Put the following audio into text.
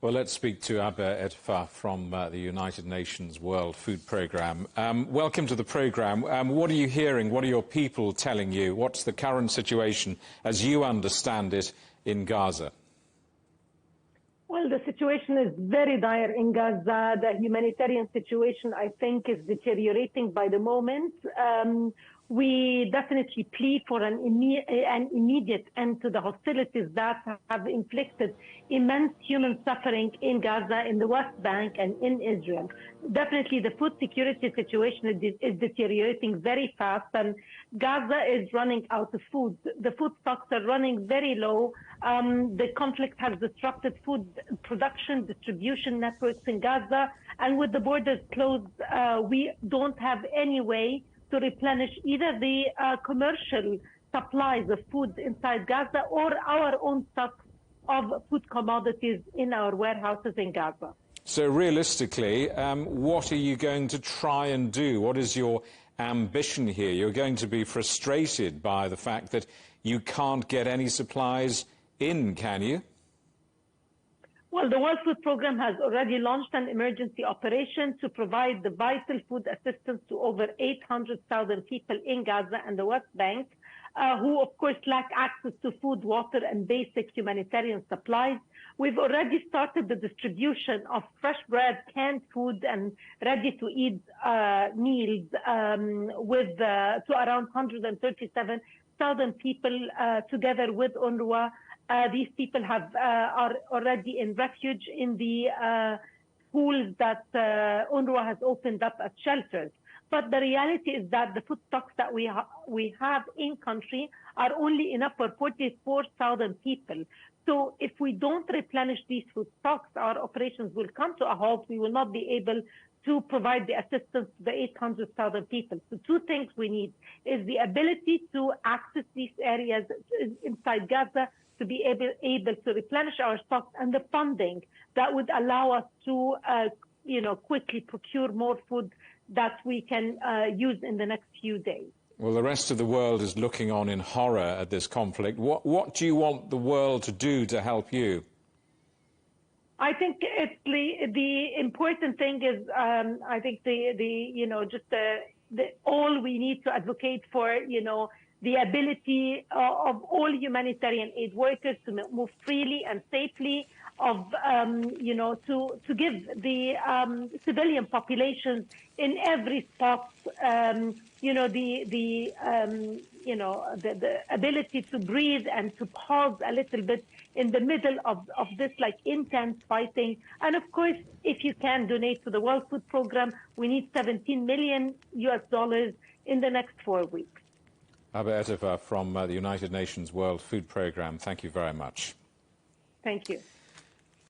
Well, let's speak to Abeer Etefa from the United Nations World Food Programme. Welcome to the programme. What are you hearing? What are your people telling you? What's the current situation, as you understand it, in Gaza? Well, the situation is very dire in Gaza. The humanitarian situation, I think, is deteriorating by the moment. We definitely plead for an immediate end to the hostilities that have inflicted immense human suffering in Gaza, in the West Bank, and in Israel. Definitely, the food security situation is deteriorating very fast, and Gaza is running out of food. The food stocks are running very low. The conflict has disrupted food production, distribution networks in Gaza, and with the borders closed, we don't have any way to replenish either the commercial supplies of food inside Gaza or our own stocks of food commodities in our warehouses in Gaza. So realistically, what are you going to try and do? What is your ambition here? You're going to be frustrated by the fact that you can't get any supplies in, can you? Well, the World Food Programme has already launched an emergency operation to provide the vital food assistance to over 800,000 people in Gaza and the West Bank, who, of course, lack access to food, water, and basic humanitarian supplies. We've already started the distribution of fresh bread, canned food, and ready-to-eat meals to around 137,000 people together with UNRWA. These people are already in refuge in the schools that UNRWA has opened up as shelters. But the reality is that the food stocks that we have in country are only enough for 44,000 people. So if we don't replenish these food stocks, our operations will come to a halt. We will not be able to provide the assistance to the 800,000 people. So two things we need is the ability to access these areas inside Gaza, to be able to replenish our stocks, and the funding that would allow us to, quickly procure more food that we can use in the next few days. Well, the rest of the world is looking on in horror at this conflict. What do you want the world to do to help you? I think it's the important thing is I think all we need to advocate for, the ability of all humanitarian aid workers to move freely and safely, to give the civilian populations in every spot, the ability to breathe and to pause a little bit in the middle of this intense fighting. And of course, if you can donate to the World Food Programme, we need $17 million in the next 4 weeks. Abeer Etefa from the United Nations World Food Programme, thank you very much. Thank you.